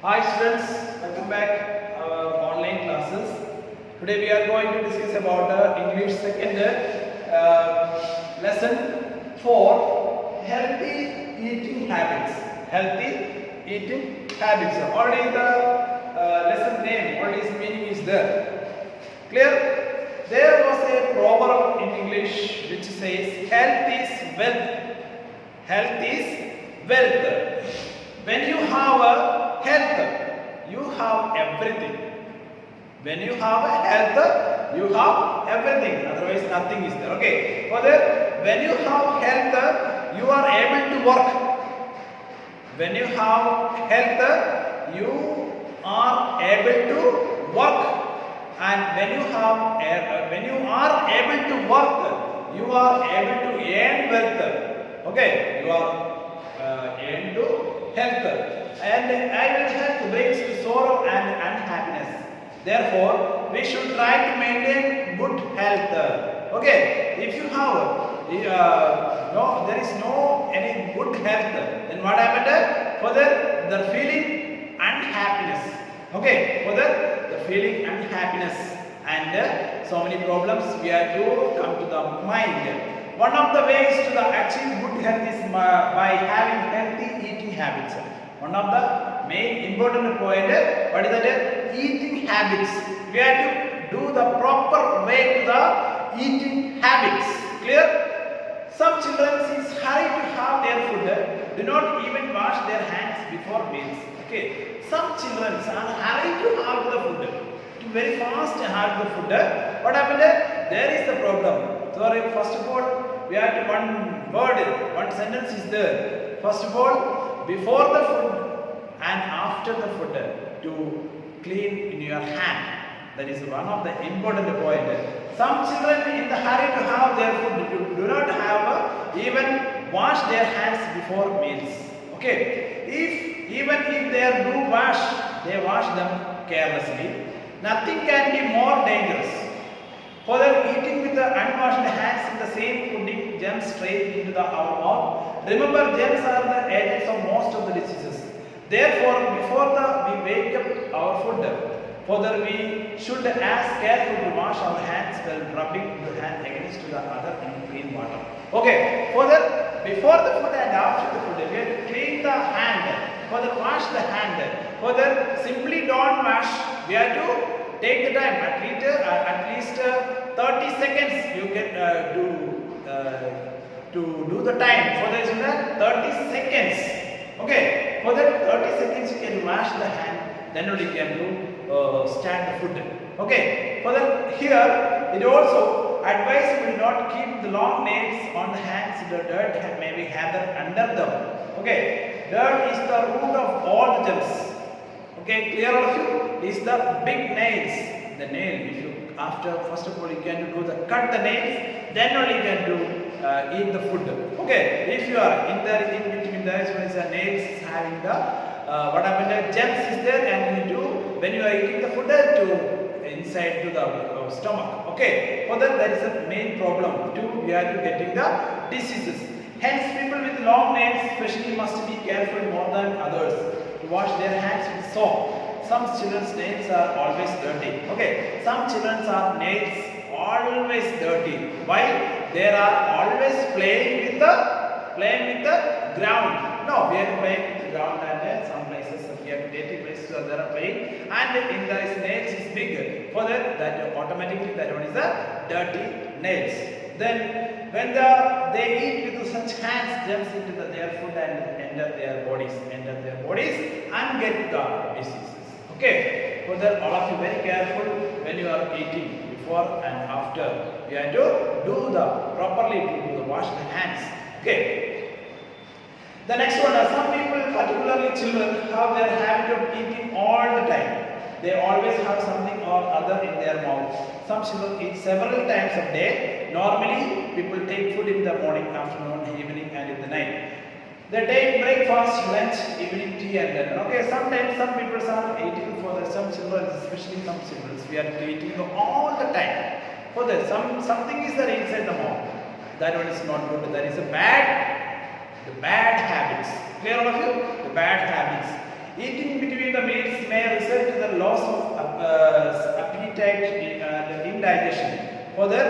Hi students, welcome back our online classes. Today we are going to discuss about English second lesson for healthy eating habits. Healthy eating habits. Already the lesson name, already its meaning is there. Clear? There was a proverb in English which says health is wealth. Health is wealth. When you have a health, you have everything. When you have a health, you have everything. Otherwise, nothing is there. Okay. Further, when you have health, you are able to work. When you have health, you are able to work. And when you are able to work, you are able to earn wealth. Okay. You are earn to health. And ill health brings to sorrow and unhappiness. Therefore, we should try to maintain good health. Okay, if you have there is no any good health, then what happened? Further, the feeling unhappiness. Okay, further the feeling unhappiness and so many problems we have to come to the mind. One of the ways to achieve good health is by having healthy eating habits. One of the main important point, what is that? Eating habits. We have to do the proper way to the eating habits. Clear? Some children is hurry to have their food, do not even wash their hands before meals. Okay. Some children are hurry to have the food, to very fast have the food. What happened? There is the problem. So first of all, we have to one sentence is there. First of all, before the food and after the food, to clean in your hand. That is one of the important point. Some children in the hurry to have their food do not have even wash their hands before meals. Okay, even if they do wash, they wash them carelessly. Nothing can be more dangerous. Further, eating with the unwashed hands in the same putting germs straight into our mouth. Remember, germs are the agents of most of the diseases. Therefore, before we wake up our food, further we should ask careful to wash our hands while rubbing the hand against the other in clean water. Okay. Further, before the food and after the food, we have to clean the hand. Further, wash the hand. Further, simply don't wash. We have to take the time, at least 30 seconds you can to do the time. For this 30 seconds. Okay, for that 30 seconds you can wash the hand, then only you can do stand the food. Okay, for that here it also advisable not keep the long nails on the hands. The dirt may be gathered under them. Okay, dirt is the root of all the germs. Okay, clear all of you? Is the big nails. The nail, if you first of all you can do the cut the nails, then only you can do eat the food. Okay, if you are in between there is one nails having the what happened? Germs is there, and you do when you are eating the food to inside to the stomach. Okay, for that there is a main problem too. We are to getting the diseases. Hence, people with long nails especially must be careful more than others to wash their hands with soap. Some children's nails are always dirty. Okay, some children's are nails always dirty. Why? They are always playing with the ground. No, we are playing with the ground, and some places we have dirty places so they are playing, and in the nails is big. For that automatically that one is the dirty nails. Then when they eat with such hands, germs into their food and enter their bodies and get the diseases. Okay, for that all of you very careful when you are eating before and after. You have to do the properly to wash the hands. Okay. The next one, some people, particularly children, have their habit of eating all the time. They always have something or other in their mouth. Some children eat several times a day. Normally, people take food in the morning, afternoon, evening, and in the night. They take breakfast, lunch, evening tea, and dinner. Okay, sometimes some people are eating for some children, especially some children, we are eating all the time. For that, something is there inside the mouth. That one is not good. That is a bad habits. Clear all of you? The bad habits. Eating between the meals may result in the loss of appetite and indigestion. Further,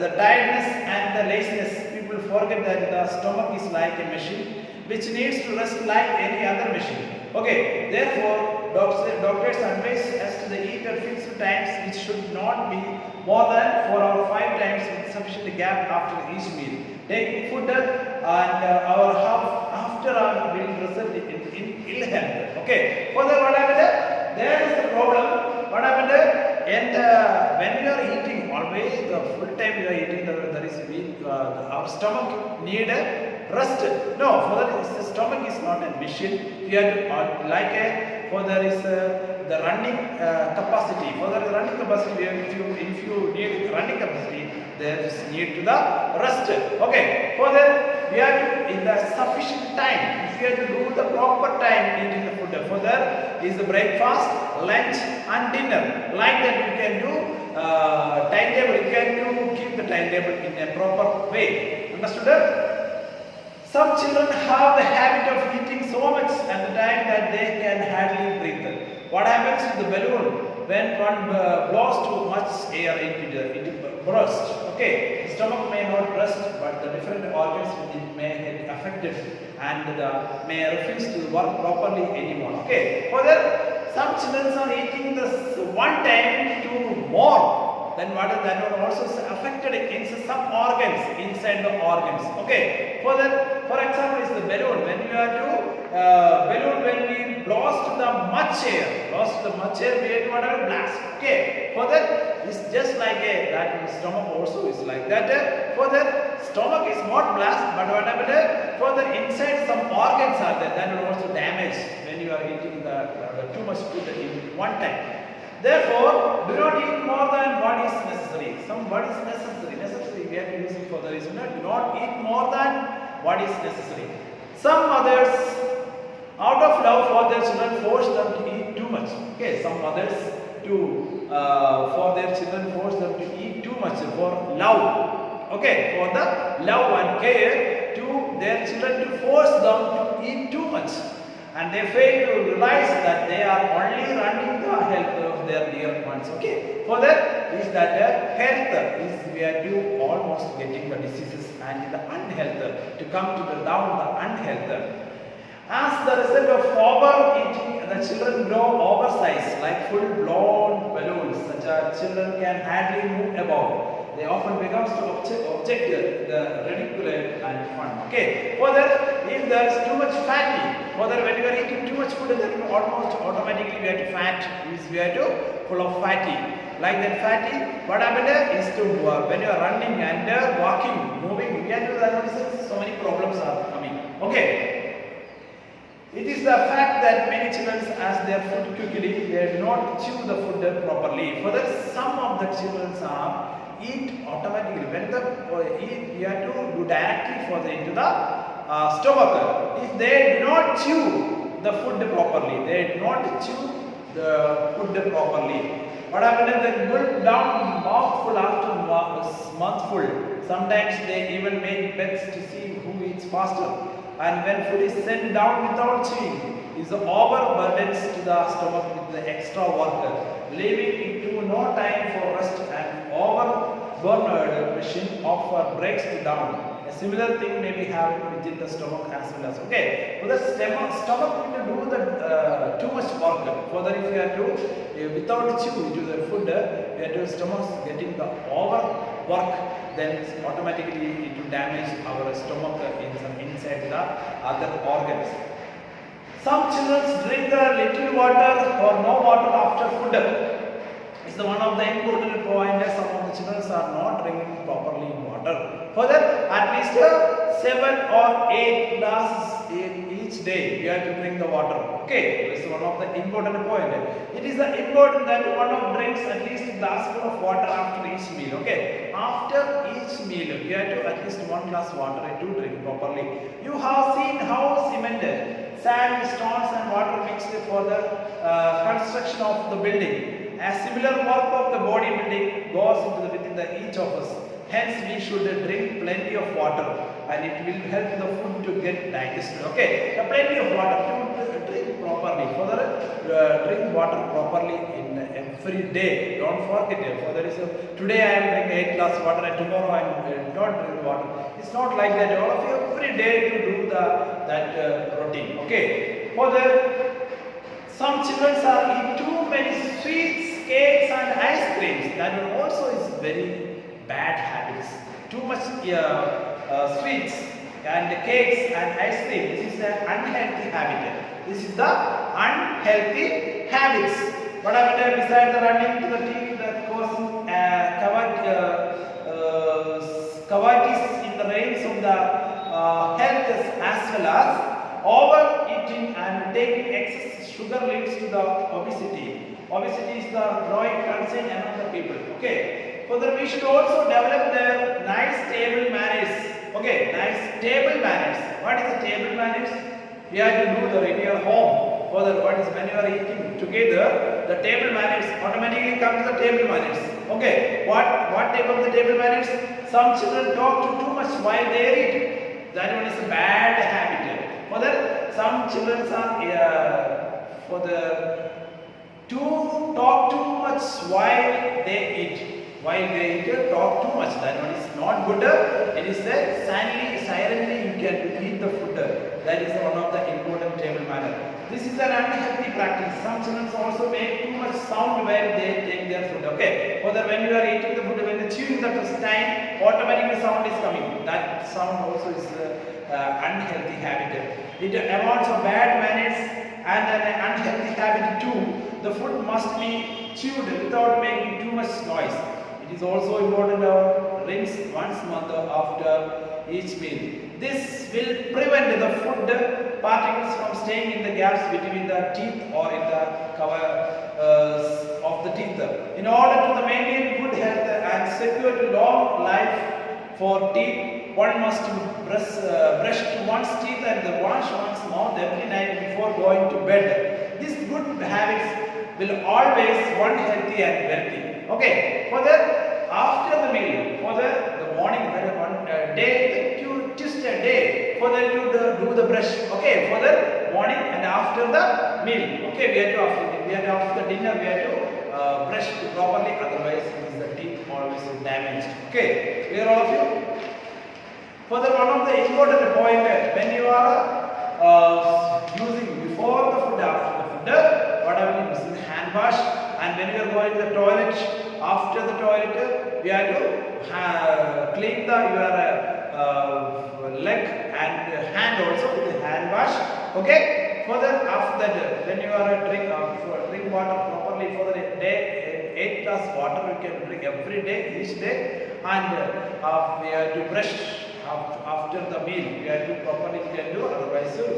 the tiredness and the laziness, people forget that the stomach is like a machine which needs to rest like any other machine. Okay, therefore, doctors advise us to eat at fixed times, which should not be more than 4 or 5 times with sufficient gap after each meal. Taking food and our half after our will result in ill health. Okay, further what happened? There is the problem. What happened? And when you are eating, always the full time you are eating, there is our stomach need a rest. No, for that the stomach is not a machine. We have to like a for there is the running capacity. For the running capacity, if you need running capacity, there is need to the rest. Okay, for that we have to in the sufficient time. If you have to do the proper time eating the food. For that is the breakfast, lunch, and dinner. Like that you can do timetable. You can do keep the timetable in a proper way. Understood? Some children have the habit of eating so much at the time that they can hardly breathe. What happens to the balloon when one blows too much air into burst? Okay, the stomach may not burst, but the different organs within may get affected and may refuse to work properly anymore. Okay, further, some children are eating this one time too more. Then what is that one also affected in some organs inside the organs. Okay. Further, for example, is the balloon. When you are to balloon, when we lost the much air, we have to whatever blast. Okay. Further, it's just like that stomach also is like that. Further, stomach is not blast, but what happened? Further, inside some organs are there. That will also damage when you are eating the too much food in one time. Therefore, do not eat more than what is necessary. What is necessary? Necessary we have to use it for the reason. Do not eat more than what is necessary. Some mothers, out of love for their children, force them to eat too much. Okay, some mothers for their children force them to eat too much for love. Okay, for the love and care to their children to force them to eat too much. And they fail to realize that they are only running the health of their dear ones. Okay. Further is that health is we are due almost getting the diseases and the unhealth to come to the down the unhealth. As the result of overeating, the children grow oversized like full-blown balloons. Such as children can hardly move about. They often becomes to object the ridicule and fun. Okay. Further, if there is too much fatty, further when you are eating too much food, then almost automatically we have to fat is we have to full of fatty. Like that fatty, what happened is to when you are running and walking, moving, we have to that so many problems are coming. Okay. It is the fact that many children as their food quickly, they do not chew the food properly. Further, some of the children are eat automatically. When the eat, you have to do directly into the stomach. If they do not chew the food properly, they do not chew the food properly. What happens is they gulp down mouthful after mouthful. Sometimes they even make bets to see who eats faster. And when food is sent down without chewing, is overburdens to the stomach with the extra work, leaving it to no time for rest and overburdened machine of breaks it down. A similar thing may be happening within the stomach as well as okay. So the stomach will do the too much work. Further, if you are to without chew into the food, you have to stomach getting the overwork, then automatically it will damage our stomach inside the other organs. Some children drink little water or no water after food. It's one of the important points. Some of the children are not drinking properly water. Further, at least 7 or 8 glasses in each day you have to drink the water. Okay, this is one of the important points. It is important that one of drinks at least a glass full of water after each meal. Okay, after each meal you have to at least 1 glass water to drink properly. You have seen how cemented, sand, stones and water mixed for the construction of the building. A similar work of the body building goes into within each of us. Hence, we should drink plenty of water, and it will help the food to get digested. Okay, plenty of water to drink properly. Further, drink water properly in every day. Don't forget it. For there is today I am drinking 8 glass water and tomorrow I am not drink water. It's not like that. All of you every day to do that routine. Okay. For the some children are eating too many sweets, cakes and ice creams. That one also is very bad habits. Too much sweets and cakes and ice cream. This is an unhealthy habit. This is the unhealthy habits. What happened besides the running to the TV, the causing cavities in the range of the health as well as overeating and taking excess sugar leads to the obesity. Obesity is the growing concern among the people. Okay. Further, we should also develop the nice table manners. Okay, nice table manners. What is the table manners? We have to do the in your home. Further, what is when you are eating together, the table manners automatically come to the table manners. Okay, what type of the table manners? Some children talk too much while they are eating. That one is a bad habit. Further, some children are to talk too much while they eat. While they eat, talk too much. That one is not good. It is silently you can eat the food. That is one of the important table manner. This is an unhealthy practice. Some children also make too much sound while they take their food. Okay. Further, when you are eating the food, when you chew the time, automatically sound is coming. That sound also is unhealthy habit. It amounts of bad manners and an unhealthy habit too. The food must be chewed without making too much noise. It is also important to rinse once a month after each meal. This will prevent the food particles from staying in the gaps between the teeth or in the cover of the teeth. In order to maintain good health and secure long life for teeth, one must brush one's teeth and wash one's mouth every night before going to bed. These good habits will always one healthy and wealthy. Okay, for the after the meal, for the morning, one day, Tuesday day, for the do the brush. Okay, for the morning and after the meal. Okay, we have to after the dinner we have to brush properly. Otherwise, the teeth always damaged. Okay, clear all of you? Further, one of the important point when you are using before the food, after the food, what I mean is hand wash, and when you are going to the toilet, after the toilet, we have to clean your leg and hand also with the hand wash. Okay. Further, after that, when you are drink water properly for the day, 8 glass water you can drink every day, each day, and we have to brush. After the meal, we have to properly can do, otherwise your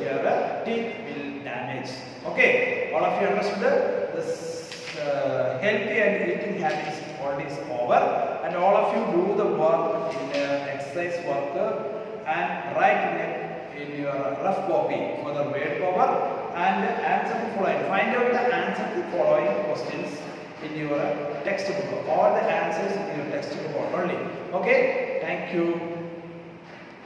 teeth will damage. Okay, all of you understood this healthy and eating habits already is over, and all of you do the work in exercise work and write in your rough copy for the word power and answer the following. Find out the answer to the following questions in your textbook. All the answers in your textbook only. Okay, thank you.